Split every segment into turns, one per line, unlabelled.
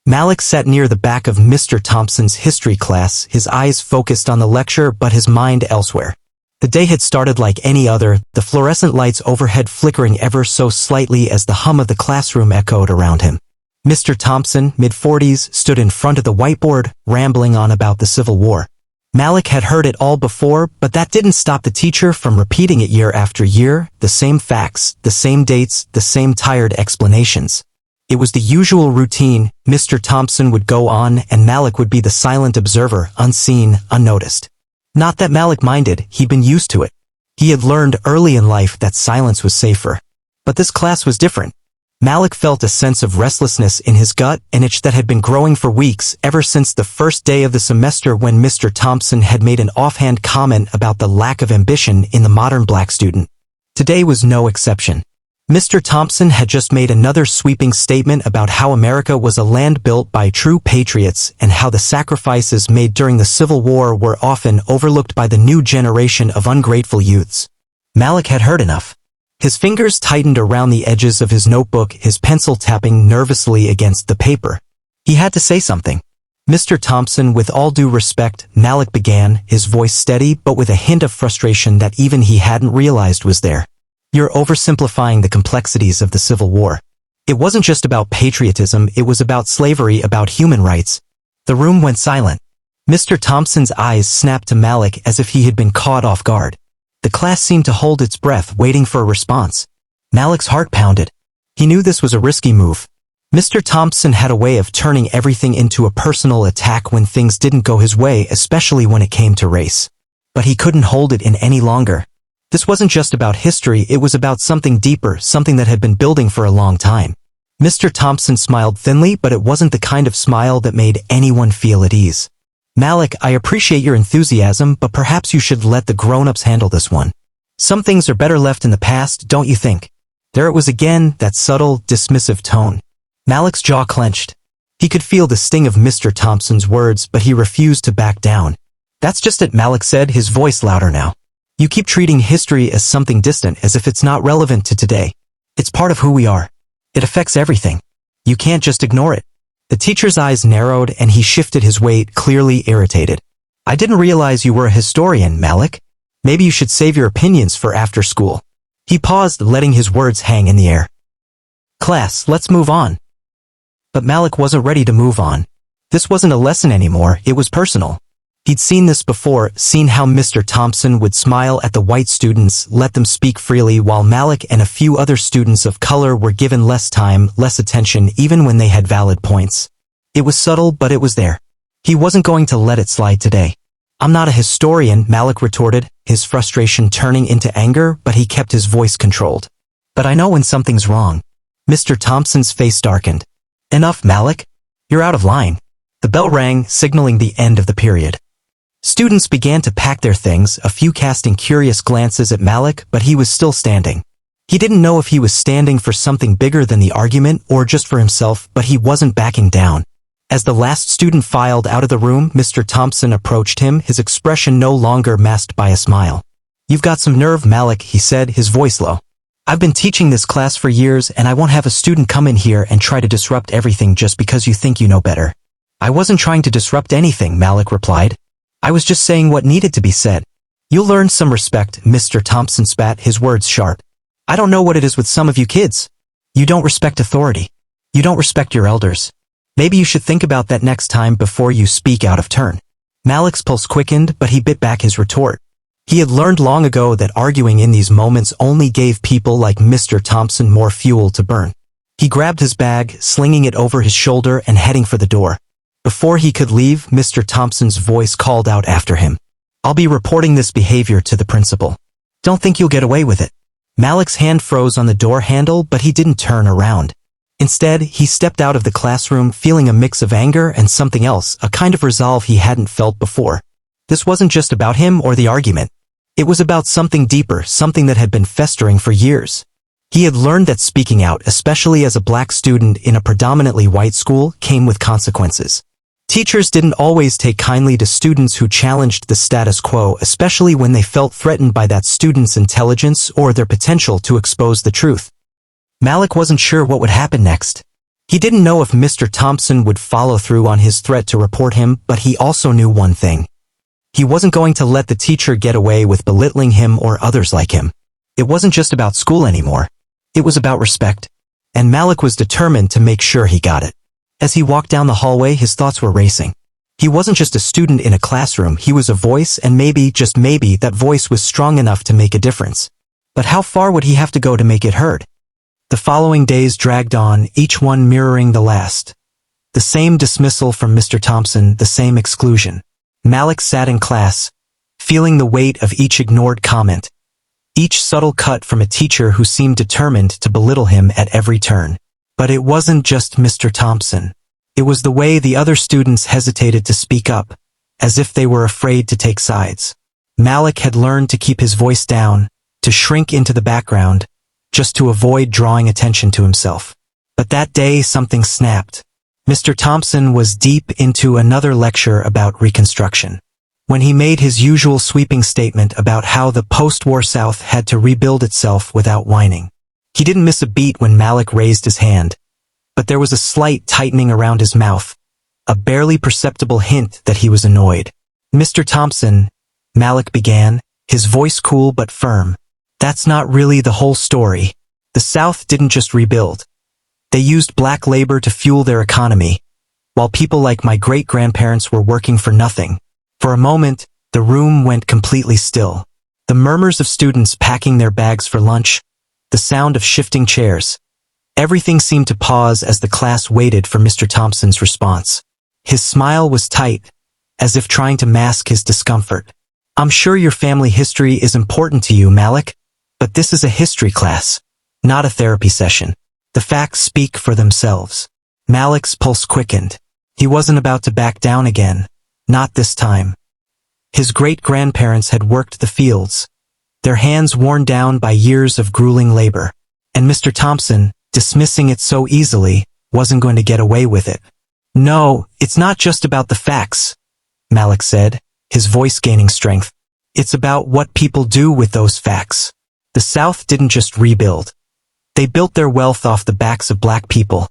Malik sat near the back of Mr. Thompson's history class, his eyes focused on the lecture but his mind elsewhere. The day had started like any other, the fluorescent lights overhead flickering ever so slightly as the hum of the classroom echoed around him. Mr. Thompson, mid-40s, stood in front of the whiteboard, rambling on about the Civil War. Malik had heard it all before, but that didn't stop the teacher from repeating it year after year, the same facts, the same dates, the same tired explanations. It was the usual routine. Mr. Thompson would go on and Malik would be the silent observer, unseen, unnoticed. Not that Malik minded, he'd been used to it. He had learned early in life that silence was safer. But this class was different. Malik felt a sense of restlessness in his gut, an itch that had been growing for weeks, ever since the first day of the semester when Mr. Thompson had made an offhand comment about the lack of ambition in the modern black student. Today was no exception. Mr. Thompson had just made another sweeping statement about how America was a land built by true patriots and how the sacrifices made during the Civil War were often overlooked by the new generation of ungrateful youths. Malik had heard enough. His fingers tightened around the edges of his notebook, his pencil tapping nervously against the paper. He had to say something. Mr. Thompson, with all due respect, Malik began, his voice steady but with a hint of frustration that even he hadn't realized was there. You're oversimplifying the complexities of the Civil War. It wasn't just about patriotism, it was about slavery, about human rights. The room went silent. Mr. Thompson's eyes snapped to Malik as if he had been caught off guard. The class seemed to hold its breath, waiting for a response. Malik's heart pounded. He knew this was a risky move. Mr. Thompson had a way of turning everything into a personal attack when things didn't go his way, especially when it came to race. But he couldn't hold it in any longer. This wasn't just about history, it was about something deeper, something that had been building for a long time. Mr. Thompson smiled thinly, but it wasn't the kind of smile that made anyone feel at ease. Malik, I appreciate your enthusiasm, but perhaps you should let the grown-ups handle this one. Some things are better left in the past, don't you think? There it was again, that subtle, dismissive tone. Malik's jaw clenched. He could feel the sting of Mr. Thompson's words, but he refused to back down. That's just it, Malik said, his voice louder now. You keep treating history as something distant, as if it's not relevant to today. It's part of who we are. It affects everything. You can't just ignore it. The teacher's eyes narrowed and he shifted his weight, clearly irritated. I didn't realize you were a historian, Malik. Maybe you should save your opinions for after school. He paused, letting his words hang in the air. Class, let's move on. But Malik wasn't ready to move on. This wasn't a lesson anymore, it was personal. He'd seen this before, seen how Mr. Thompson would smile at the white students, let them speak freely, while Malik and a few other students of color were given less time, less attention, even when they had valid points. It was subtle, but it was there. He wasn't going to let it slide today. I'm not a historian, Malik retorted, his frustration turning into anger, but he kept his voice controlled. But I know when something's wrong. Mr. Thompson's face darkened. Enough, Malik. You're out of line. The bell rang, signaling the end of the period. Students began to pack their things, a few casting curious glances at Malik, but he was still standing. He didn't know if he was standing for something bigger than the argument or just for himself, but he wasn't backing down. As the last student filed out of the room, Mr. Thompson approached him, his expression no longer masked by a smile. You've got some nerve, Malik, he said, his voice low. I've been teaching this class for years and I won't have a student come in here and try to disrupt everything just because you think you know better. I wasn't trying to disrupt anything, Malik replied. I was just saying what needed to be said. You'll learn some respect, Mr. Thompson spat, his words sharp. I don't know what it is with some of you kids. You don't respect authority. You don't respect your elders. Maybe you should think about that next time before you speak out of turn. Malik's pulse quickened, but he bit back his retort. He had learned long ago that arguing in these moments only gave people like Mr. Thompson more fuel to burn. He grabbed his bag, slinging it over his shoulder and heading for the door. Before he could leave, Mr. Thompson's voice called out after him. I'll be reporting this behavior to the principal. Don't think you'll get away with it. Malik's hand froze on the door handle, but he didn't turn around. Instead, he stepped out of the classroom feeling a mix of anger and something else, a kind of resolve he hadn't felt before. This wasn't just about him or the argument. It was about something deeper, something that had been festering for years. He had learned that speaking out, especially as a black student in a predominantly white school, came with consequences. Teachers didn't always take kindly to students who challenged the status quo, especially when they felt threatened by that student's intelligence or their potential to expose the truth. Malik wasn't sure what would happen next. He didn't know if Mr. Thompson would follow through on his threat to report him, but he also knew one thing. He wasn't going to let the teacher get away with belittling him or others like him. It wasn't just about school anymore. It was about respect. And Malik was determined to make sure he got it. As he walked down the hallway, his thoughts were racing. He wasn't just a student in a classroom, he was a voice, and maybe, just maybe, that voice was strong enough to make a difference. But how far would he have to go to make it heard? The following days dragged on, each one mirroring the last. The same dismissal from Mr. Thompson, the same exclusion. Malik sat in class, feeling the weight of each ignored comment. Each subtle cut from a teacher who seemed determined to belittle him at every turn. But it wasn't just Mr. Thompson. It was the way the other students hesitated to speak up, as if they were afraid to take sides. Malik had learned to keep his voice down, to shrink into the background, just to avoid drawing attention to himself. But that day something snapped. Mr. Thompson was deep into another lecture about Reconstruction. When he made his usual sweeping statement about how the post-war South had to rebuild itself without whining. He didn't miss a beat when Malik raised his hand. But there was a slight tightening around his mouth, a barely perceptible hint that he was annoyed. Mr. Thompson, Malik began, his voice cool but firm. That's not really the whole story. The South didn't just rebuild. They used black labor to fuel their economy, while people like my great-grandparents were working for nothing. For a moment, the room went completely still. The murmurs of students packing their bags for lunch, the sound of shifting chairs. Everything seemed to pause as the class waited for Mr. Thompson's response. His smile was tight, as if trying to mask his discomfort. I'm sure your family history is important to you, Malik, but this is a history class, not a therapy session. The facts speak for themselves. Malik's pulse quickened. He wasn't about to back down again, not this time. His great-grandparents had worked the fields, their hands worn down by years of grueling labor. And Mr. Thompson, dismissing it so easily, wasn't going to get away with it. No, it's not just about the facts, Malik said, his voice gaining strength. It's about what people do with those facts. The South didn't just rebuild. They built their wealth off the backs of black people.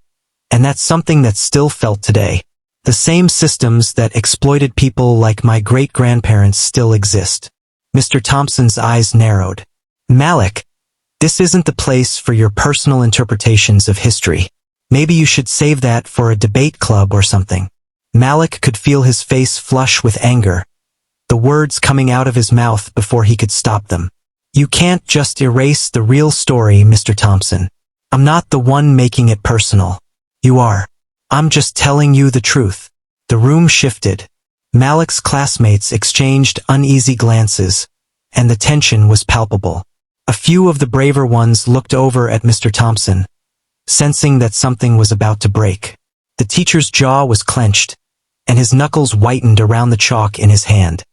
And that's something that's still felt today. The same systems that exploited people like my great-grandparents still exist. Mr. Thompson's eyes narrowed. Malik, this isn't the place for your personal interpretations of history. Maybe you should save that for a debate club or something. Malik could feel his face flush with anger, the words coming out of his mouth before he could stop them. You can't just erase the real story, Mr. Thompson. I'm not the one making it personal. You are. I'm just telling you the truth. The room shifted. Malik's classmates exchanged uneasy glances, and the tension was palpable. A few of the braver ones looked over at Mr. Thompson, sensing that something was about to break. The teacher's jaw was clenched, and his knuckles whitened around the chalk in his hand.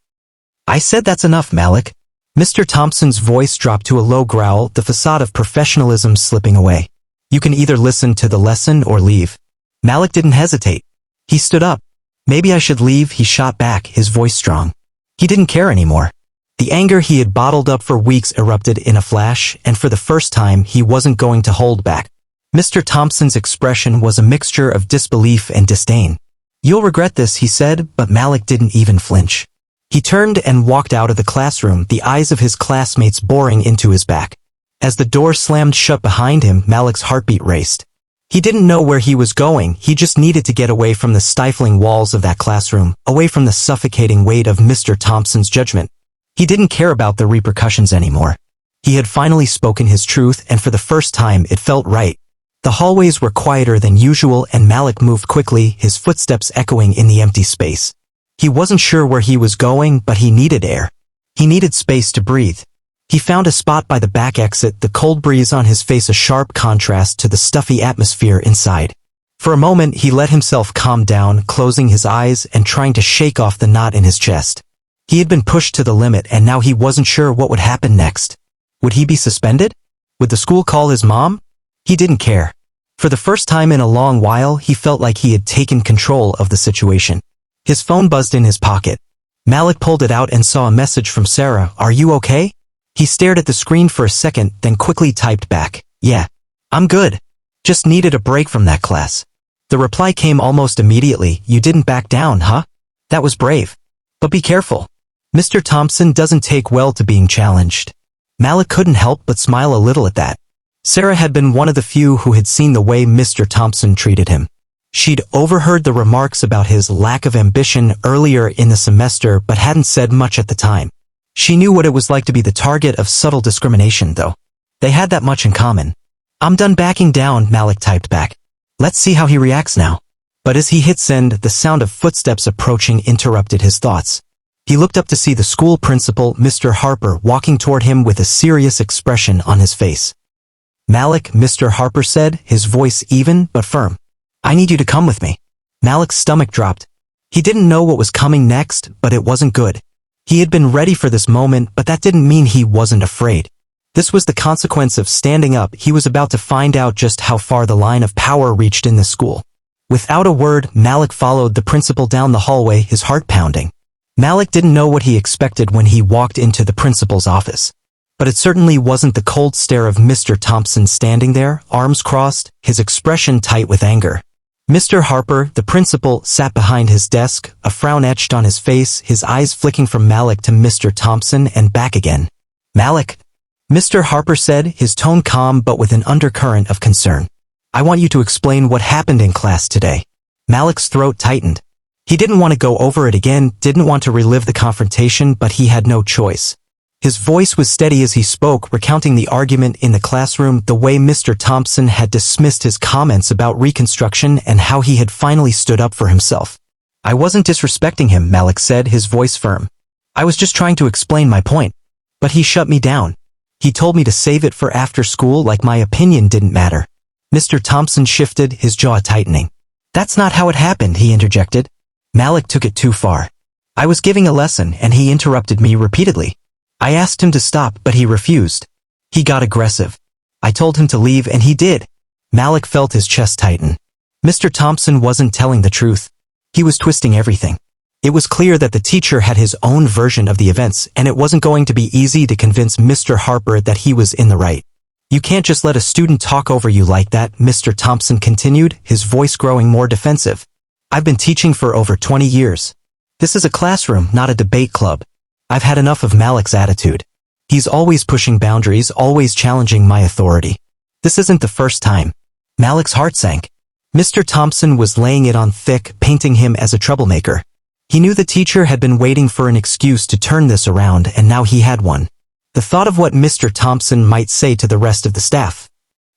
I said that's enough, Malik. Mr. Thompson's voice dropped to a low growl, the facade of professionalism slipping away. You can either listen to the lesson or leave. Malik didn't hesitate. He stood up. Maybe I should leave, he shot back, his voice strong. He didn't care anymore. The anger he had bottled up for weeks erupted in a flash, and for the first time he wasn't going to hold back. Mr. Thompson's expression was a mixture of disbelief and disdain. You'll regret this, he said, but Malik didn't even flinch. He turned and walked out of the classroom, the eyes of his classmates boring into his back. As the door slammed shut behind him, Malik's heartbeat raced. He didn't know where he was going, he just needed to get away from the stifling walls of that classroom, away from the suffocating weight of Mr. Thompson's judgment. He didn't care about the repercussions anymore. He had finally spoken his truth, and for the first time it felt right. The hallways were quieter than usual, and Malik moved quickly, his footsteps echoing in the empty space. He wasn't sure where he was going, but he needed air. He needed space to breathe. He found a spot by the back exit, the cold breeze on his face a sharp contrast to the stuffy atmosphere inside. For a moment he let himself calm down, closing his eyes and trying to shake off the knot in his chest. He had been pushed to the limit, and now he wasn't sure what would happen next. Would he be suspended? Would the school call his mom? He didn't care. For the first time in a long while, he felt like he had taken control of the situation. His phone buzzed in his pocket. Malik pulled it out and saw a message from Sarah. Are you okay? He stared at the screen for a second, then quickly typed back, yeah, I'm good. Just needed a break from that class. The reply came almost immediately. You didn't back down, huh? That was brave. But be careful. Mr. Thompson doesn't take well to being challenged. Malik couldn't help but smile a little at that. Sarah had been one of the few who had seen the way Mr. Thompson treated him. She'd overheard the remarks about his lack of ambition earlier in the semester but hadn't said much at the time. She knew what it was like to be the target of subtle discrimination, though. They had that much in common. I'm done backing down, Malik typed back. Let's see how he reacts now. But as he hit send, the sound of footsteps approaching interrupted his thoughts. He looked up to see the school principal, Mr. Harper, walking toward him with a serious expression on his face. Malik, Mr. Harper said, his voice even but firm. I need you to come with me. Malik's stomach dropped. He didn't know what was coming next, but it wasn't good. He had been ready for this moment, but that didn't mean he wasn't afraid. This was the consequence of standing up. He was about to find out just how far the line of power reached in the school. Without a word, Malik followed the principal down the hallway, his heart pounding. Malik didn't know what he expected when he walked into the principal's office. But it certainly wasn't the cold stare of Mr. Thompson standing there, arms crossed, his expression tight with anger. Mr. Harper, the principal, sat behind his desk, a frown etched on his face, his eyes flicking from Malik to Mr. Thompson and back again. Malik, Mr. Harper said, his tone calm but with an undercurrent of concern. I want you to explain what happened in class today. Malik's throat tightened. He didn't want to go over it again, didn't want to relive the confrontation, but he had no choice. His voice was steady as he spoke, recounting the argument in the classroom, the way Mr. Thompson had dismissed his comments about Reconstruction and how he had finally stood up for himself. I wasn't disrespecting him, Malik said, his voice firm. I was just trying to explain my point. But he shut me down. He told me to save it for after school, like my opinion didn't matter. Mr. Thompson shifted, his jaw tightening. That's not how it happened, he interjected. Malik took it too far. I was giving a lesson and he interrupted me repeatedly. I asked him to stop, but he refused. He got aggressive. I told him to leave and he did. Malik felt his chest tighten. Mr. Thompson wasn't telling the truth. He was twisting everything. It was clear that the teacher had his own version of the events, and it wasn't going to be easy to convince Mr. Harper that he was in the right. You can't just let a student talk over you like that, Mr. Thompson continued, his voice growing more defensive. I've been teaching for over 20 years. This is a classroom, not a debate club. I've had enough of Malik's attitude. He's always pushing boundaries, always challenging my authority. This isn't the first time. Malik's heart sank. Mr. Thompson was laying it on thick, painting him as a troublemaker. He knew the teacher had been waiting for an excuse to turn this around, and now he had one. The thought of what Mr. Thompson might say to the rest of the staff.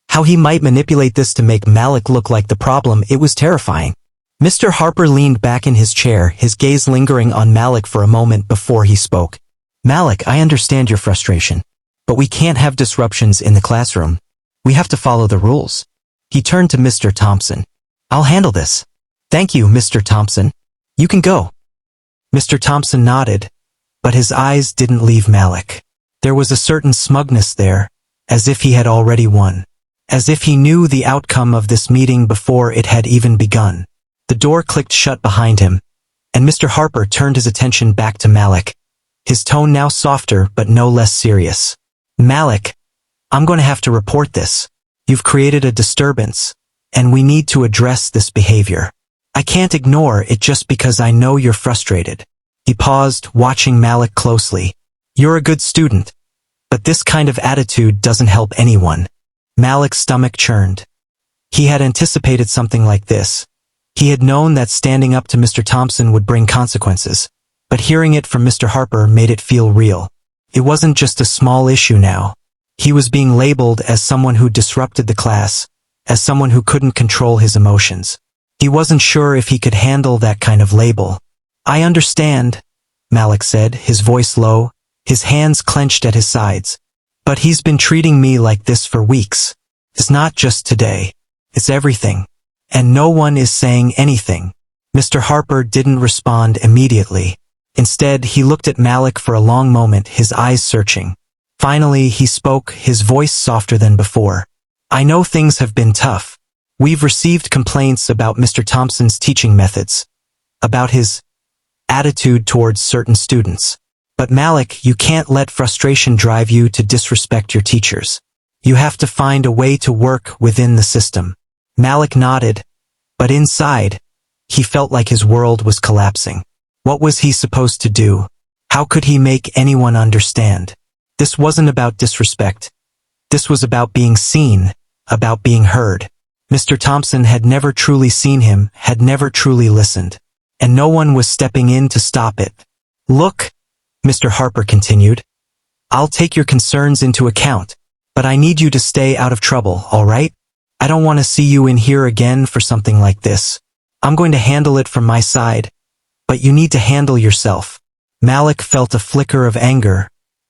How he might manipulate this to make Malik look like the problem, it was terrifying. Mr. Harper leaned back in his chair, his gaze lingering on Malik for a moment before he spoke. Malik, I understand your frustration. But we can't have disruptions in the classroom. We have to follow the rules. He turned to Mr. Thompson. I'll handle this. Thank you, Mr. Thompson. You can go. Mr. Thompson nodded, but his eyes didn't leave Malik. There was a certain smugness there, as if he had already won. As if he knew the outcome of this meeting before it had even begun. The door clicked shut behind him, and Mr. Harper turned his attention back to Malik, his tone now softer but no less serious. Malik, I'm going to have to report this. You've created a disturbance, and we need to address this behavior. I can't ignore it just because I know you're frustrated. He paused, watching Malik closely. You're a good student, but this kind of attitude doesn't help anyone. Malik's stomach churned. He had anticipated something like this. He had known that standing up to Mr. Thompson would bring consequences, but hearing it from Mr. Harper made it feel real. It wasn't just a small issue now. He was being labeled as someone who disrupted the class, as someone who couldn't control his emotions. He wasn't sure if he could handle that kind of label. I understand, Malik said, his voice low, his hands clenched at his sides. But he's been treating me like this for weeks. It's not just today. It's everything. And no one is saying anything. Mr. Harper didn't respond immediately. Instead, he looked at Malik for a long moment, his eyes searching. Finally, he spoke, his voice softer than before. I know things have been tough. We've received complaints about Mr. Thompson's teaching methods, about his attitude towards certain students. But Malik, you can't let frustration drive you to disrespect your teachers. You have to find a way to work within the system. Malik nodded. But inside, he felt like his world was collapsing. What was he supposed to do? How could he make anyone understand? This wasn't about disrespect. This was about being seen, about being heard. Mr. Thompson had never truly seen him, had never truly listened. And no one was stepping in to stop it. Look, Mr. Harper continued. I'll take your concerns into account, but I need you to stay out of trouble, all right? I don't want to see you in here again for something like this. I'm going to handle it from my side, but you need to handle yourself. Malik felt a flicker of anger,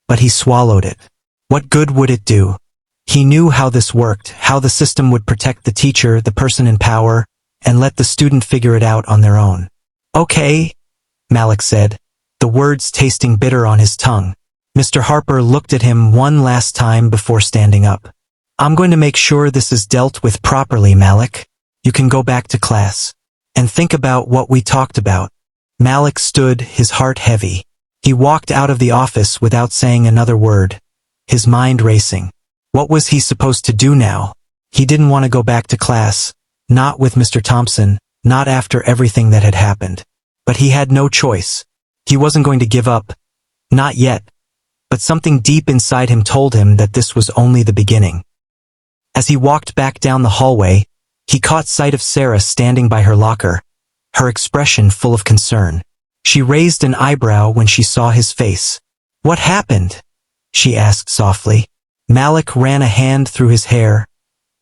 but he swallowed it. What good would it do? He knew how this worked, how the system would protect the teacher, the person in power, and let the student figure it out on their own. Okay, Malik said, the words tasting bitter on his tongue. Mr. Harper looked at him one last time before standing up. I'm going to make sure this is dealt with properly, Malik. You can go back to class. And think about what we talked about. Malik stood, his heart heavy. He walked out of the office without saying another word, his mind racing. What was he supposed to do now? He didn't want to go back to class, not with Mr. Thompson, not after everything that had happened. But he had no choice. He wasn't going to give up. Not yet. But something deep inside him told him that this was only the beginning. As he walked back down the hallway, he caught sight of Sarah standing by her locker, her expression full of concern. She raised an eyebrow when she saw his face. What happened? She asked softly. Malik ran a hand through his hair,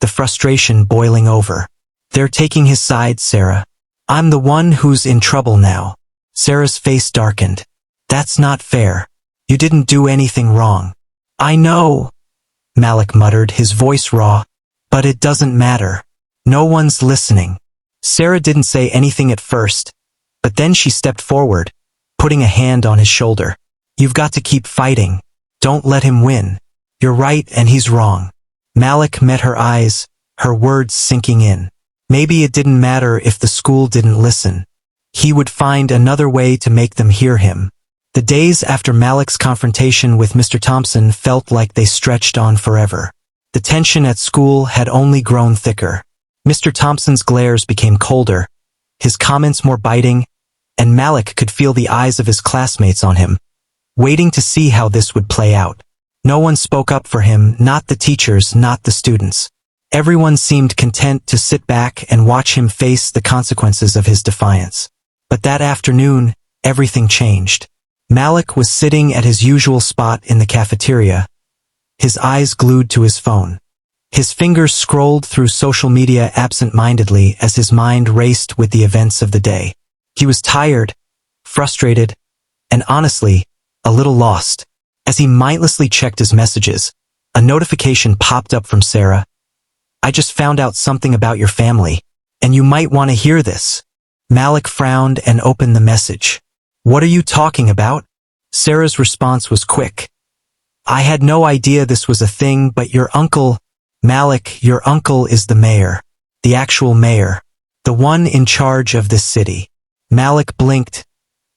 the frustration boiling over. They're taking his side, Sarah. I'm the one who's in trouble now. Sarah's face darkened. That's not fair. You didn't do anything wrong. I know, Malik muttered, his voice raw. But it doesn't matter. No one's listening. Sarah didn't say anything at first, but then she stepped forward, putting a hand on his shoulder. You've got to keep fighting. Don't let him win. You're right and he's wrong. Malik met her eyes, her words sinking in. Maybe it didn't matter if the school didn't listen. He would find another way to make them hear him. The days after Malik's confrontation with Mr. Thompson felt like they stretched on forever. The tension at school had only grown thicker. Mr. Thompson's glares became colder, his comments more biting, and Malik could feel the eyes of his classmates on him, waiting to see how this would play out. No one spoke up for him, not the teachers, not the students. Everyone seemed content to sit back and watch him face the consequences of his defiance. But that afternoon, everything changed. Malik was sitting at his usual spot in the cafeteria, his eyes glued to his phone. His fingers scrolled through social media absent-mindedly as his mind raced with the events of the day. He was tired, frustrated, and honestly, a little lost. As he mindlessly checked his messages, a notification popped up from Sarah. I just found out something about your family, and you might want to hear this. Malik frowned and opened the message. What are you talking about? Sarah's response was quick. I had no idea this was a thing, but your uncle, Malik, your uncle is the mayor. The actual mayor. The one in charge of this city. Malik blinked,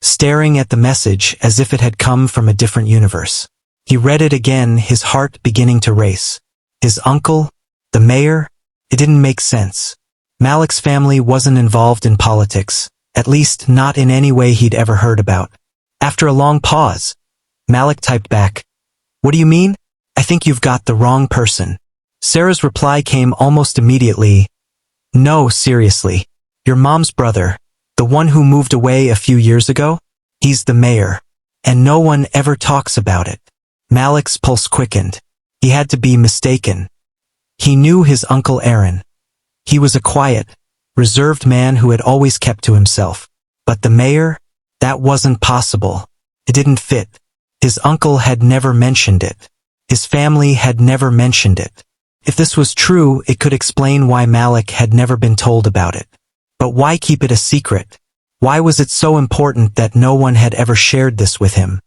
staring at the message as if it had come from a different universe. He read it again, his heart beginning to race. His uncle? The mayor? It didn't make sense. Malik's family wasn't involved in politics, at least not in any way he'd ever heard about. After a long pause, Malik typed back, What do you mean? I think you've got the wrong person. Sarah's reply came almost immediately. No, seriously. Your mom's brother, the one who moved away a few years ago? He's the mayor. And no one ever talks about it. Malik's pulse quickened. He had to be mistaken. He knew his Uncle Aaron. He was a quiet, reserved man who had always kept to himself. But the mayor? That wasn't possible. It didn't fit. His uncle had never mentioned it. His family had never mentioned it. If this was true, it could explain why Malik had never been told about it. But why keep it a secret? Why was it so important that no one had ever shared this with him?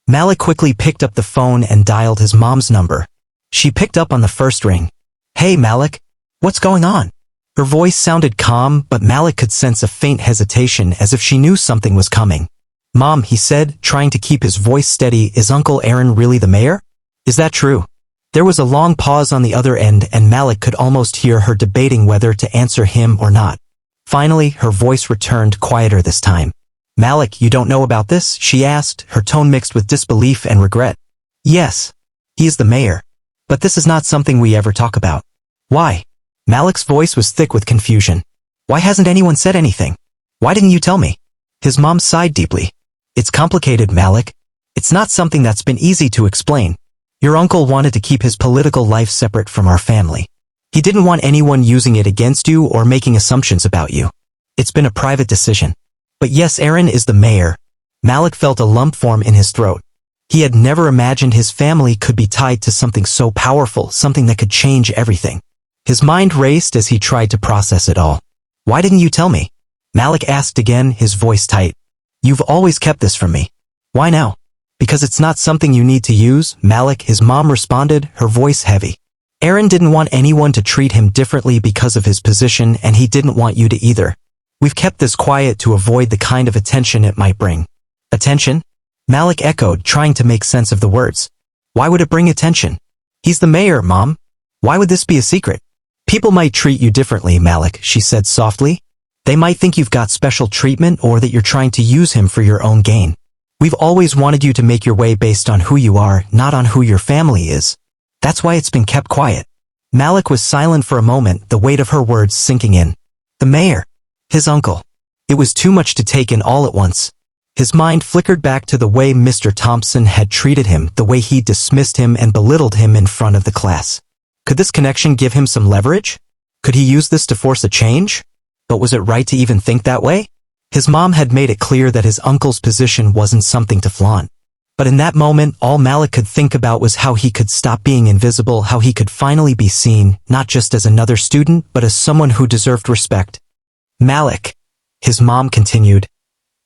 Malik quickly picked up the phone and dialed his mom's number. She picked up on the first ring. Hey, Malik, what's going on? Her voice sounded calm, but Malik could sense a faint hesitation as if she knew something was coming. Mom, he said, trying to keep his voice steady, is Uncle Aaron really the mayor? Is that true? There was a long pause on the other end and Malik could almost hear her debating whether to answer him or not. Finally, her voice returned quieter this time. Malik, you don't know about this? She asked, her tone mixed with disbelief and regret. Yes. He is the mayor. But this is not something we ever talk about. Why? Malik's voice was thick with confusion. Why hasn't anyone said anything? Why didn't you tell me? His mom sighed deeply. It's complicated, Malik. It's not something that's been easy to explain. Your uncle wanted to keep his political life separate from our family. He didn't want anyone using it against you or making assumptions about you. It's been a private decision. But yes, Aaron is the mayor. Malik felt a lump form in his throat. He had never imagined his family could be tied to something so powerful, something that could change everything. His mind raced as he tried to process it all. Why didn't you tell me? Malik asked again, his voice tight. You've always kept this from me. Why now? Because it's not something you need to use, Malik, his mom responded, her voice heavy. Aaron didn't want anyone to treat him differently because of his position, and he didn't want you to either. We've kept this quiet to avoid the kind of attention it might bring. Attention? Malik echoed, trying to make sense of the words. Why would it bring attention? He's the mayor, Mom. Why would this be a secret? People might treat you differently, Malik, she said softly. They might think you've got special treatment or that you're trying to use him for your own gain. We've always wanted you to make your way based on who you are, not on who your family is. That's why it's been kept quiet. Malik was silent for a moment, the weight of her words sinking in. The mayor. His uncle. It was too much to take in all at once. His mind flickered back to the way Mr. Thompson had treated him, the way he dismissed him and belittled him in front of the class. Could this connection give him some leverage? Could he use this to force a change? But was it right to even think that way? His mom had made it clear that his uncle's position wasn't something to flaunt. But in that moment, all Malik could think about was how he could stop being invisible, how he could finally be seen, not just as another student, but as someone who deserved respect. Malik, his mom continued,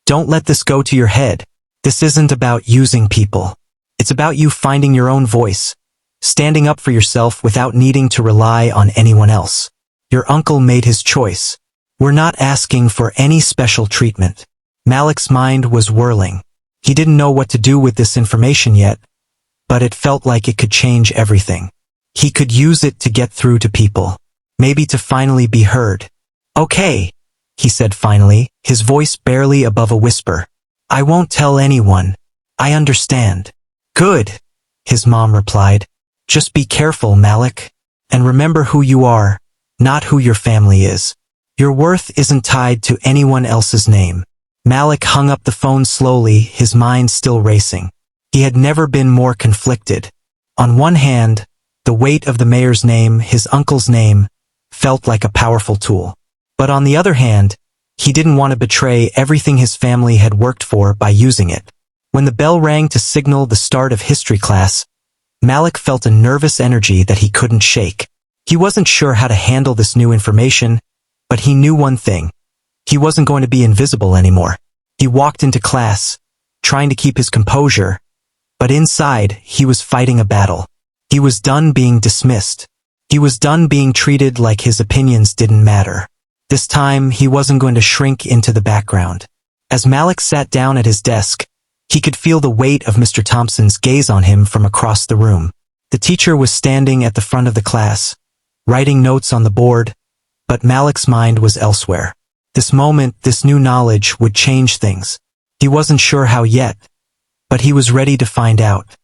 don't let this go to your head. This isn't about using people. It's about you finding your own voice, standing up for yourself without needing to rely on anyone else. Your uncle made his choice. We're not asking for any special treatment. Malik's mind was whirling. He didn't know what to do with this information yet, but it felt like it could change everything. He could use it to get through to people, maybe to finally be heard. Okay, he said finally, his voice barely above a whisper. I won't tell anyone. I understand. Good, his mom replied. Just be careful, Malik, and remember who you are, not who your family is. Your worth isn't tied to anyone else's name. Malik hung up the phone slowly, his mind still racing. He had never been more conflicted. On one hand, the weight of the mayor's name, his uncle's name, felt like a powerful tool. But on the other hand, he didn't want to betray everything his family had worked for by using it. When the bell rang to signal the start of history class, Malik felt a nervous energy that he couldn't shake. He wasn't sure how to handle this new information, but he knew one thing. He wasn't going to be invisible anymore. He walked into class, trying to keep his composure, but inside, he was fighting a battle. He was done being dismissed. He was done being treated like his opinions didn't matter. This time, he wasn't going to shrink into the background. As Malik sat down at his desk, he could feel the weight of Mr. Thompson's gaze on him from across the room. The teacher was standing at the front of the class, writing notes on the board, but Malik's mind was elsewhere. This moment, this new knowledge would change things. He wasn't sure how yet, but he was ready to find out.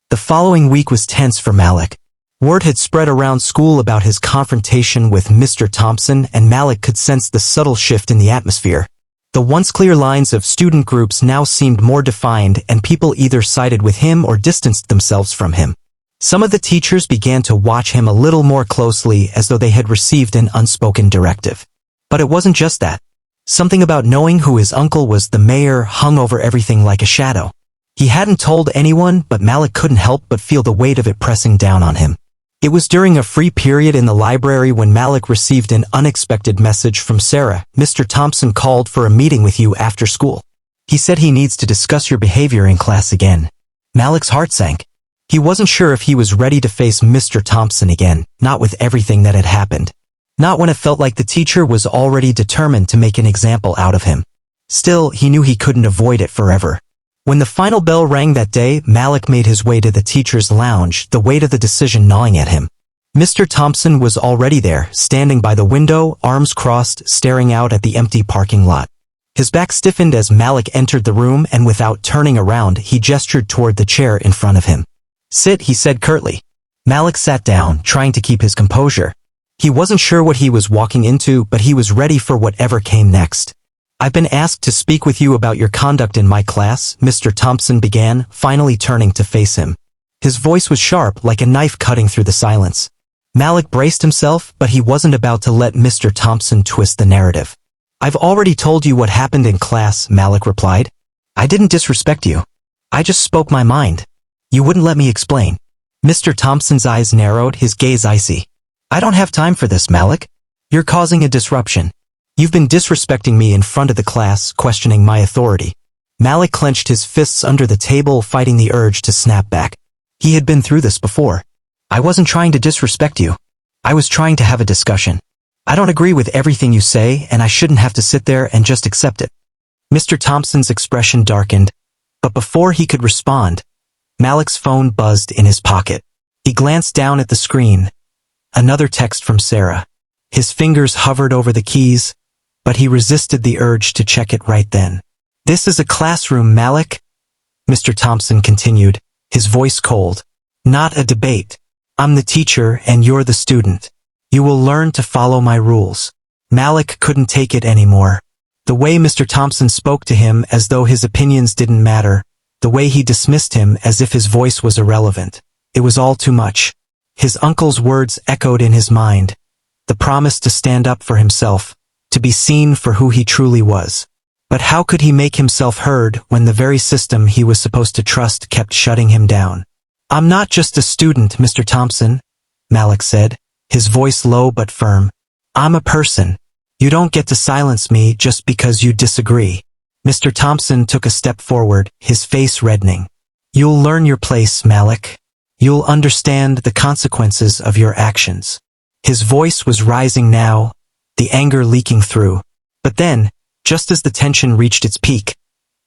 The following week was tense for Malik. Word had spread around school about his confrontation with Mr. Thompson, and Malik could sense the subtle shift in the atmosphere. The once clear lines of student groups now seemed more defined, and people either sided with him or distanced themselves from him. Some of the teachers began to watch him a little more closely, as though they had received an unspoken directive. But it wasn't just that. Something about knowing who his uncle was, the mayor, hung over everything like a shadow. He hadn't told anyone, but Malik couldn't help but feel the weight of it pressing down on him. It was during a free period in the library when Malik received an unexpected message from Sarah. Mr. Thompson called for a meeting with you after school. He said he needs to discuss your behavior in class again. Malik's heart sank. He wasn't sure if he was ready to face Mr. Thompson again, not with everything that had happened. Not when it felt like the teacher was already determined to make an example out of him. Still, he knew he couldn't avoid it forever. When the final bell rang that day, Malik made his way to the teacher's lounge, the weight of the decision gnawing at him. Mr. Thompson was already there, standing by the window, arms crossed, staring out at the empty parking lot. His back stiffened as Malik entered the room, and without turning around, he gestured toward the chair in front of him. "Sit," he said curtly. Malik sat down, trying to keep his composure. He wasn't sure what he was walking into, but he was ready for whatever came next. "I've been asked to speak with you about your conduct in my class," Mr. Thompson began, finally turning to face him. His voice was sharp, like a knife cutting through the silence. Malik braced himself, but he wasn't about to let Mr. Thompson twist the narrative. "I've already told you what happened in class," Malik replied. "I didn't disrespect you. I just spoke my mind. You wouldn't let me explain." Mr. Thompson's eyes narrowed, his gaze icy. "I don't have time for this, Malik. You're causing a disruption. You've been disrespecting me in front of the class, questioning my authority." Malik clenched his fists under the table, fighting the urge to snap back. He had been through this before. "I wasn't trying to disrespect you. I was trying to have a discussion. I don't agree with everything you say, and I shouldn't have to sit there and just accept it." Mr. Thompson's expression darkened, but before he could respond, Malik's phone buzzed in his pocket. He glanced down at the screen. Another text from Sarah. His fingers hovered over the keys, but he resisted the urge to check it right then. "This is a classroom, Malik," Mr. Thompson continued, his voice cold. "Not a debate. I'm the teacher and you're the student. You will learn to follow my rules." Malik couldn't take it anymore. The way Mr. Thompson spoke to him as though his opinions didn't matter, the way he dismissed him as if his voice was irrelevant. It was all too much. His uncle's words echoed in his mind. The promise to stand up for himself, to be seen for who he truly was. But how could he make himself heard when the very system he was supposed to trust kept shutting him down? "I'm not just a student, Mr. Thompson," Malik said, his voice low but firm. "I'm a person. You don't get to silence me just because you disagree." Mr. Thompson took a step forward, his face reddening. "You'll learn your place, Malik. You'll understand the consequences of your actions." His voice was rising now, the anger leaking through. But then, just as the tension reached its peak,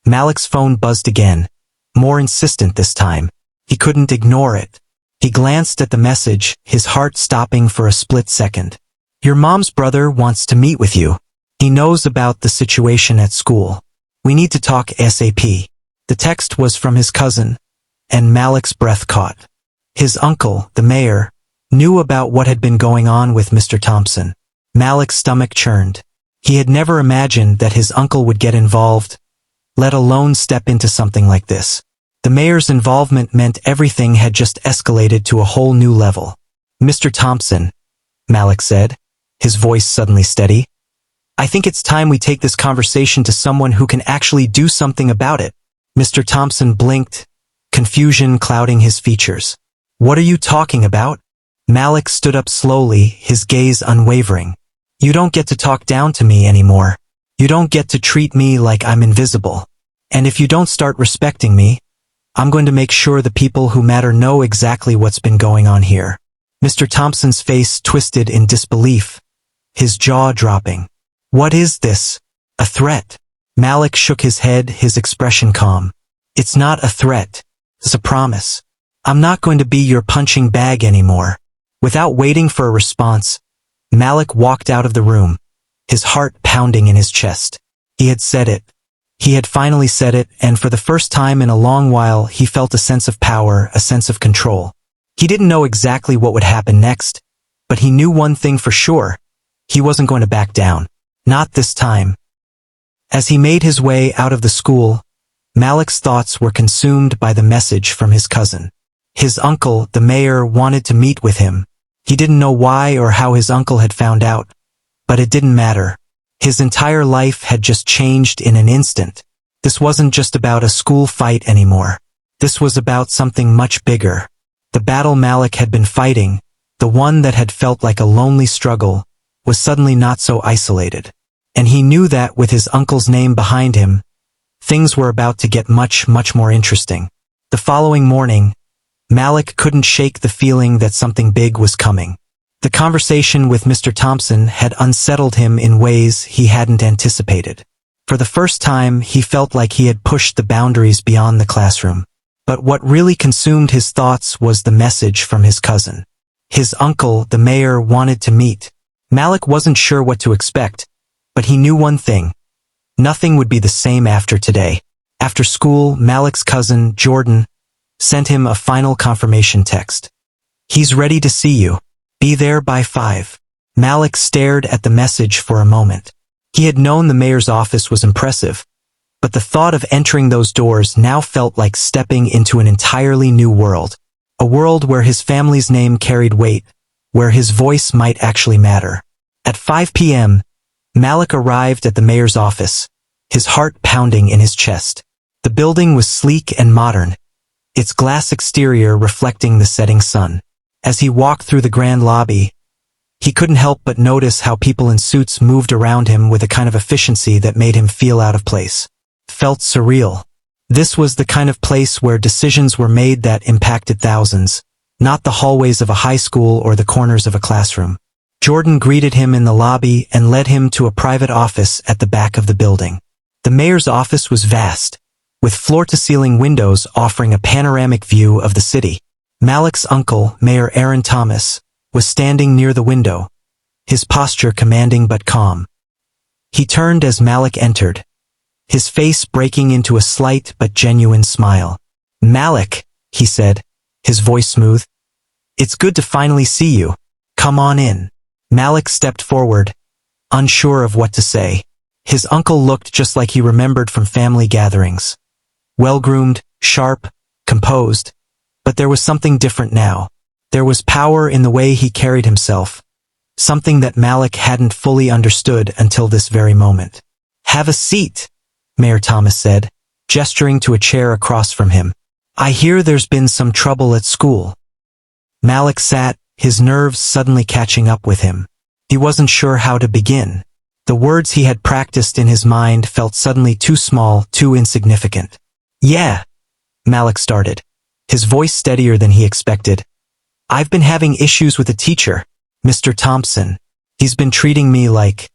Malik's phone buzzed again, more insistent this time. He couldn't ignore it. He glanced at the message, his heart stopping for a split second. "Your mom's brother wants to meet with you. He knows about the situation at school. We need to talk ASAP." The text was from his cousin, and Malik's breath caught. His uncle, the mayor, knew about what had been going on with Mr. Thompson. Malik's stomach churned. He had never imagined that his uncle would get involved, let alone step into something like this. The mayor's involvement meant everything had just escalated to a whole new level. "Mr. Thompson," Malik said, his voice suddenly steady, "I think it's time we take this conversation to someone who can actually do something about it." Mr. Thompson blinked, confusion clouding his features. "What are you talking about?" Malik stood up slowly, his gaze unwavering. "You don't get to talk down to me anymore. You don't get to treat me like I'm invisible. And if you don't start respecting me, I'm going to make sure the people who matter know exactly what's been going on here." Mr. Thompson's face twisted in disbelief, his jaw dropping. "What is this? A threat?" Malik shook his head, his expression calm. "It's not a threat. It's a promise. I'm not going to be your punching bag anymore." Without waiting for a response, Malik walked out of the room, his heart pounding in his chest. He had said it. He had finally said it, and for the first time in a long while he felt a sense of power, a sense of control. He didn't know exactly what would happen next, but he knew one thing for sure. He wasn't going to back down. Not this time. As he made his way out of the school, Malik's thoughts were consumed by the message from his cousin. His uncle, the mayor, wanted to meet with him. He didn't know why or how his uncle had found out, but it didn't matter. His entire life had just changed in an instant. This wasn't just about a school fight anymore. This was about something much bigger. The battle Malik had been fighting, the one that had felt like a lonely struggle, was suddenly not so isolated. And he knew that with his uncle's name behind him, things were about to get much, much more interesting. The following morning, Malik couldn't shake the feeling that something big was coming. The conversation with Mr. Thompson had unsettled him in ways he hadn't anticipated. For the first time, he felt like he had pushed the boundaries beyond the classroom. But what really consumed his thoughts was the message from his cousin. His uncle, the mayor, wanted to meet. Malik wasn't sure what to expect, but he knew one thing. Nothing would be the same after today. After school, Malik's cousin, Jordan, sent him a final confirmation text. "He's ready to see you. Be there by 5. Malik stared at the message for a moment. He had known the mayor's office was impressive, but the thought of entering those doors now felt like stepping into an entirely new world. A world where his family's name carried weight, where his voice might actually matter. At 5 p.m., Malik arrived at the mayor's office, his heart pounding in his chest. The building was sleek and modern, its glass exterior reflecting the setting sun. As he walked through the grand lobby, he couldn't help but notice how people in suits moved around him with a kind of efficiency that made him feel out of place. Felt surreal. This was the kind of place where decisions were made that impacted thousands, not the hallways of a high school or the corners of a classroom. Jordan greeted him in the lobby and led him to a private office at the back of the building. The mayor's office was vast, with floor-to-ceiling windows offering a panoramic view of the city. Malik's uncle, Mayor Aaron Thomas, was standing near the window, his posture commanding but calm. He turned as Malik entered, his face breaking into a slight but genuine smile. "Malik," he said, his voice smooth. "It's good to finally see you. Come on in." Malik stepped forward, unsure of what to say. His uncle looked just like he remembered from family gatherings. Well-groomed, sharp, composed, but there was something different now. There was power in the way he carried himself, something that Malik hadn't fully understood until this very moment. "Have a seat," Mayor Thomas said, gesturing to a chair across from him. "I hear there's been some trouble at school." Malik sat, his nerves suddenly catching up with him. He wasn't sure how to begin. The words he had practiced in his mind felt suddenly too small, too insignificant. "Yeah," Malik started, his voice steadier than he expected. "I've been having issues with a teacher, Mr. Thompson. He's been treating me like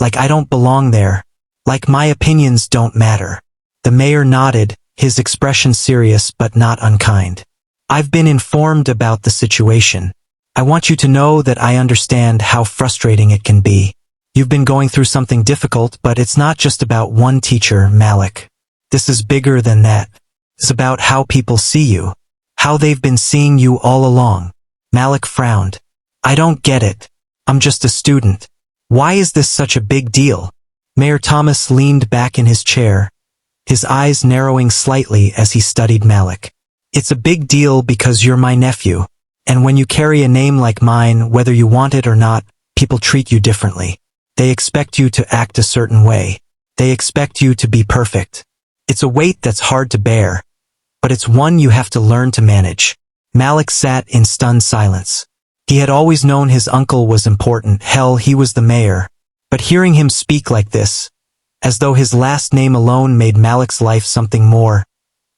I don't belong there, like my opinions don't matter." The mayor nodded, his expression serious but not unkind. "I've been informed about the situation. I want you to know that I understand how frustrating it can be. You've been going through something difficult, but it's not just about one teacher, Malik. This is bigger than that. It's about how people see you, how they've been seeing you all along." Malik frowned. "I don't get it. I'm just a student. Why is this such a big deal?" Mayor Thomas leaned back in his chair, his eyes narrowing slightly as he studied Malik. "It's a big deal because you're my nephew, and when you carry a name like mine, whether you want it or not, people treat you differently. They expect you to act a certain way. They expect you to be perfect. It's a weight that's hard to bear, but it's one you have to learn to manage." Malik sat in stunned silence. He had always known his uncle was important, hell, he was the mayor, but hearing him speak like this, as though his last name alone made Malik's life something more,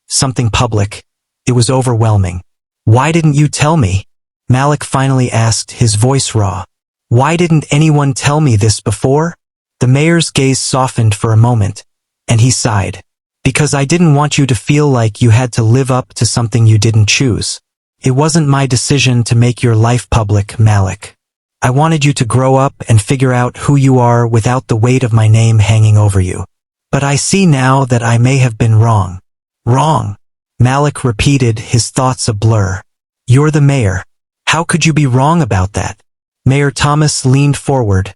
something public, it was overwhelming. "Why didn't you tell me?" Malik finally asked, his voice raw. "Why didn't anyone tell me this before?" The mayor's gaze softened for a moment, and he sighed. "Because I didn't want you to feel like you had to live up to something you didn't choose. It wasn't my decision to make your life public, Malik. I wanted you to grow up and figure out who you are without the weight of my name hanging over you. But I see now that I may have been wrong." "Wrong?" Malik repeated, his thoughts a blur. "You're the mayor. How could you be wrong about that?" Mayor Thomas leaned forward,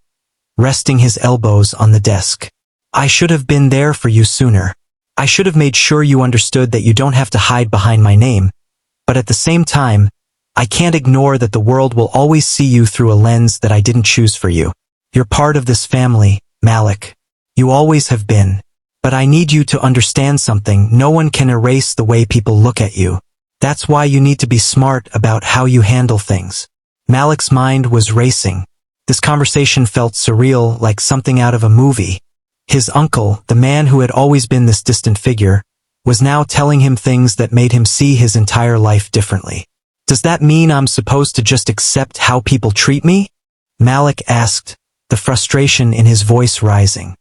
resting his elbows on the desk. "I should have been there for you sooner. I should have made sure you understood that you don't have to hide behind my name. But at the same time, I can't ignore that the world will always see you through a lens that I didn't choose for you. You're part of this family, Malik. You always have been. But I need you to understand something. No one can erase the way people look at you. That's why you need to be smart about how you handle things." Malik's mind was racing. This conversation felt surreal, like something out of a movie. His uncle, the man who had always been this distant figure, was now telling him things that made him see his entire life differently. "Does that mean I'm supposed to just accept how people treat me?" Malik asked, the frustration in his voice rising.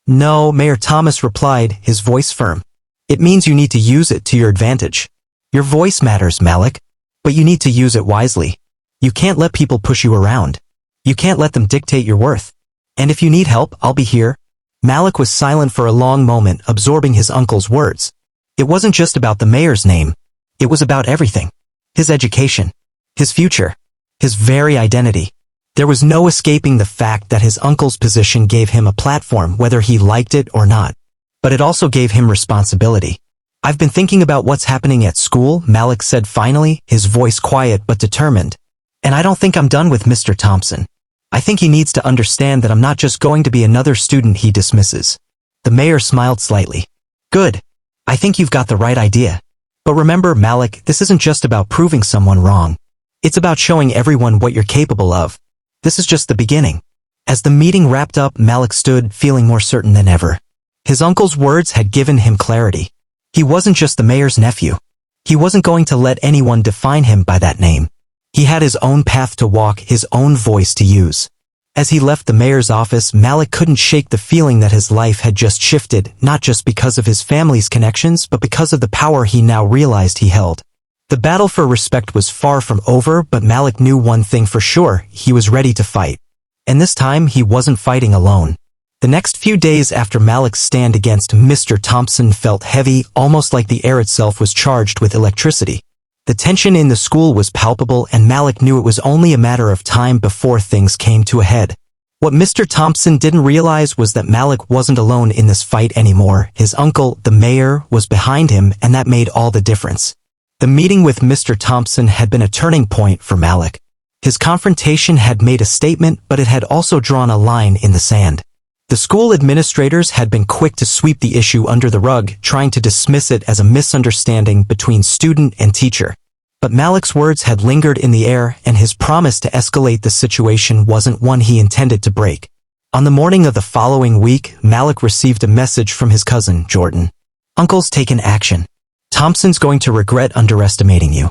"No," Mayor Thomas replied, his voice firm. "It means you need to use it to your advantage. Your voice matters, Malik, but you need to use it wisely. You can't let people push you around. You can't let them dictate your worth. And if you need help, I'll be here. Malik was silent for a long moment, absorbing his uncle's words. It wasn't just about the mayor's name. It was about everything. His education. His future. His very identity. There was no escaping the fact that his uncle's position gave him a platform whether he liked it or not. But it also gave him responsibility. I've been thinking about what's happening at school, Malik said finally, his voice quiet but determined. And I don't think I'm done with Mr. Thompson. I think he needs to understand that I'm not just going to be another student he dismisses. The mayor smiled slightly. Good. I think you've got the right idea. But remember, Malik, this isn't just about proving someone wrong. It's about showing everyone what you're capable of. This is just the beginning. As the meeting wrapped up, Malik stood, feeling more certain than ever. His uncle's words had given him clarity. He wasn't just the mayor's nephew. He wasn't going to let anyone define him by that name. He had his own path to walk, his own voice to use. As he left the mayor's office, Malik couldn't shake the feeling that his life had just shifted, not just because of his family's connections, but because of the power he now realized he held. The battle for respect was far from over, but Malik knew one thing for sure: he was ready to fight. And this time, he wasn't fighting alone. The next few days after Malik's stand against Mr. Thompson felt heavy, almost like the air itself was charged with electricity. The tension in the school was palpable, and Malik knew it was only a matter of time before things came to a head. What Mr. Thompson didn't realize was that Malik wasn't alone in this fight anymore. His uncle, the mayor, was behind him, and that made all the difference. The meeting with Mr. Thompson had been a turning point for Malik. His confrontation had made a statement, but it had also drawn a line in the sand. The school administrators had been quick to sweep the issue under the rug, trying to dismiss it as a misunderstanding between student and teacher. But Malik's words had lingered in the air, and his promise to escalate the situation wasn't one he intended to break. On the morning of the following week, Malik received a message from his cousin, Jordan. "Uncle's taken action. Thompson's going to regret underestimating you."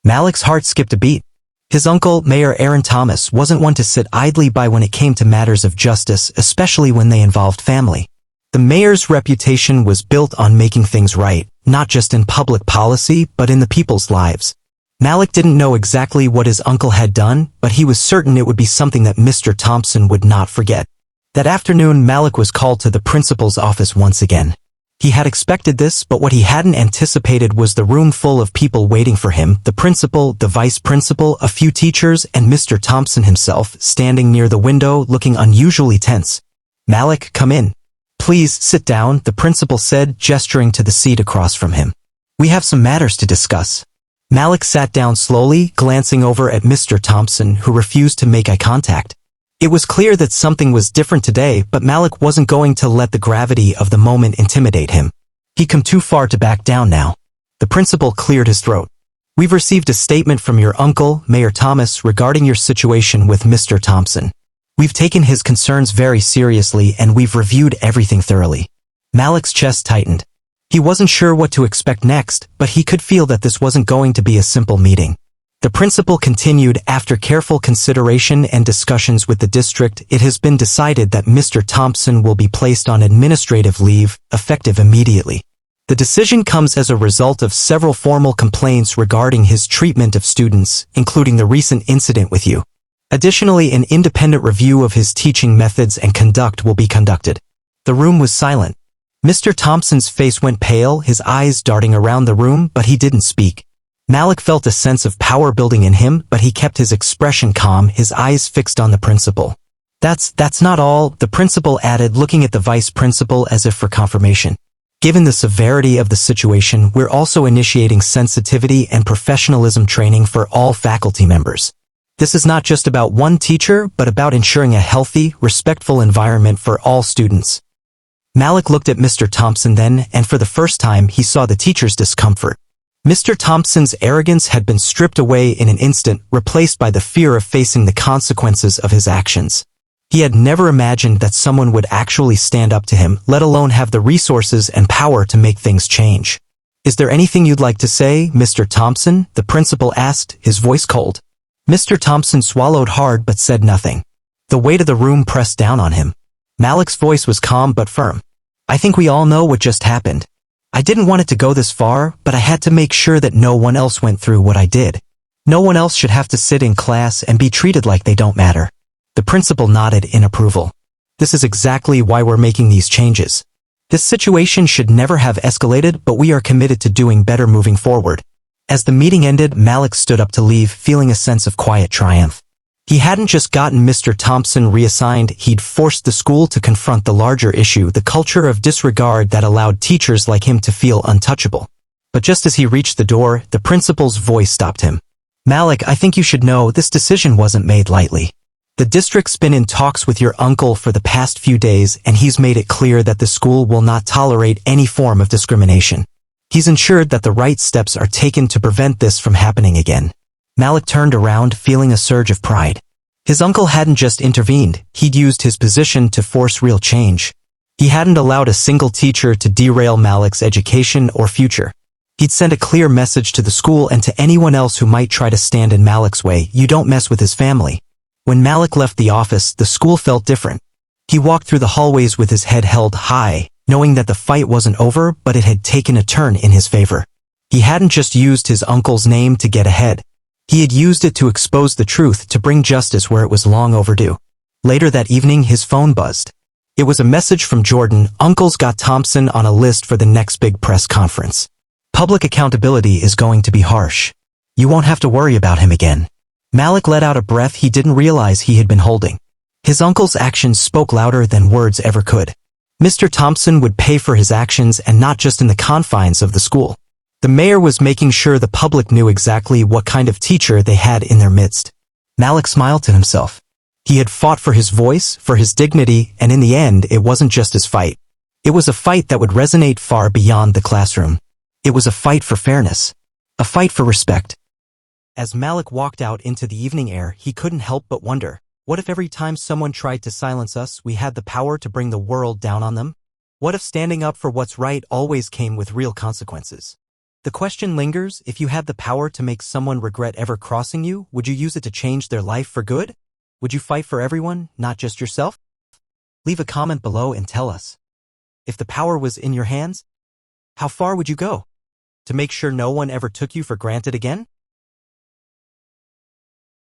Malik's heart skipped a beat. His uncle, Mayor Aaron Thomas, wasn't one to sit idly by when it came to matters of justice, especially when they involved family. The mayor's reputation was built on making things right, not just in public policy, but in the people's lives. Malik didn't know exactly what his uncle had done, but he was certain it would be something that Mr. Thompson would not forget. That afternoon, Malik was called to the principal's office once again. He had expected this, but what he hadn't anticipated was the room full of people waiting for him: the principal, the vice principal, a few teachers, and Mr. Thompson himself, standing near the window, looking unusually tense. "Malik, come in. Please, sit down," the principal said, gesturing to the seat across from him. "We have some matters to discuss." Malik sat down slowly, glancing over at Mr. Thompson, who refused to make eye contact. It was clear that something was different today, but Malik wasn't going to let the gravity of the moment intimidate him. He'd come too far to back down now. The principal cleared his throat. "We've received a statement from your uncle, Mayor Thomas, regarding your situation with Mr. Thompson. We've taken his concerns very seriously, and we've reviewed everything thoroughly." Malik's chest tightened. He wasn't sure what to expect next, but he could feel that this wasn't going to be a simple meeting. The principal continued, "After careful consideration and discussions with the district, it has been decided that Mr. Thompson will be placed on administrative leave, effective immediately. The decision comes as a result of several formal complaints regarding his treatment of students, including the recent incident with you. Additionally, an independent review of his teaching methods and conduct will be conducted." The room was silent. Mr. Thompson's face went pale, his eyes darting around the room, but he didn't speak. Malik felt a sense of power building in him, but he kept his expression calm, his eyes fixed on the principal. That's not all," the principal added, looking at the vice principal as if for confirmation. "Given the severity of the situation, we're also initiating sensitivity and professionalism training for all faculty members. This is not just about one teacher, but about ensuring a healthy, respectful environment for all students." Malik looked at Mr. Thompson then, and for the first time he saw the teacher's discomfort. Mr. Thompson's arrogance had been stripped away in an instant, replaced by the fear of facing the consequences of his actions. He had never imagined that someone would actually stand up to him, let alone have the resources and power to make things change. "Is there anything you'd like to say, Mr. Thompson?" the principal asked, his voice cold. Mr. Thompson swallowed hard but said nothing. The weight of the room pressed down on him. Malik's voice was calm but firm. "I think we all know what just happened. I didn't want it to go this far, but I had to make sure that no one else went through what I did. No one else should have to sit in class and be treated like they don't matter. The principal nodded in approval. This is exactly why we're making these changes. This situation should never have escalated, but we are committed to doing better moving forward. As the meeting ended, Malik stood up to leave, feeling a sense of quiet triumph. He hadn't just gotten Mr. Thompson reassigned, he'd forced the school to confront the larger issue, the culture of disregard that allowed teachers like him to feel untouchable. But just as he reached the door, the principal's voice stopped him. Malik, I think you should know this decision wasn't made lightly. The district's been in talks with your uncle for the past few days, and he's made it clear that the school will not tolerate any form of discrimination. He's ensured that the right steps are taken to prevent this from happening again. Malik turned around, feeling a surge of pride. His uncle hadn't just intervened, he'd used his position to force real change. He hadn't allowed a single teacher to derail Malik's education or future. He'd sent a clear message to the school and to anyone else who might try to stand in Malik's way: you don't mess with his family. When Malik left the office, the school felt different. He walked through the hallways with his head held high, knowing that the fight wasn't over, but it had taken a turn in his favor. He hadn't just used his uncle's name to get ahead. He had used it to expose the truth, to bring justice where it was long overdue. Later that evening, his phone buzzed. It was a message from Jordan. Uncle's got Thompson on a list for the next big press conference. Public accountability is going to be harsh. You won't have to worry about him again. Malik let out a breath he didn't realize he had been holding. His uncle's actions spoke louder than words ever could. Mr. Thompson would pay for his actions, and not just in the confines of the school. The mayor was making sure the public knew exactly what kind of teacher they had in their midst. Malik smiled to himself. He had fought for his voice, for his dignity, and in the end, it wasn't just his fight. It was a fight that would resonate far beyond the classroom. It was a fight for fairness. A fight for respect. As Malik walked out into the evening air, he couldn't help but wonder, what if every time someone tried to silence us, we had the power to bring the world down on them? What if standing up for what's right always came with real consequences? The question lingers: if you had the power to make someone regret ever crossing you, would you use it to change their life for good? Would you fight for everyone, not just yourself? Leave a comment below and tell us. If the power was in your hands, how far would you go to make sure no one ever took you for granted again?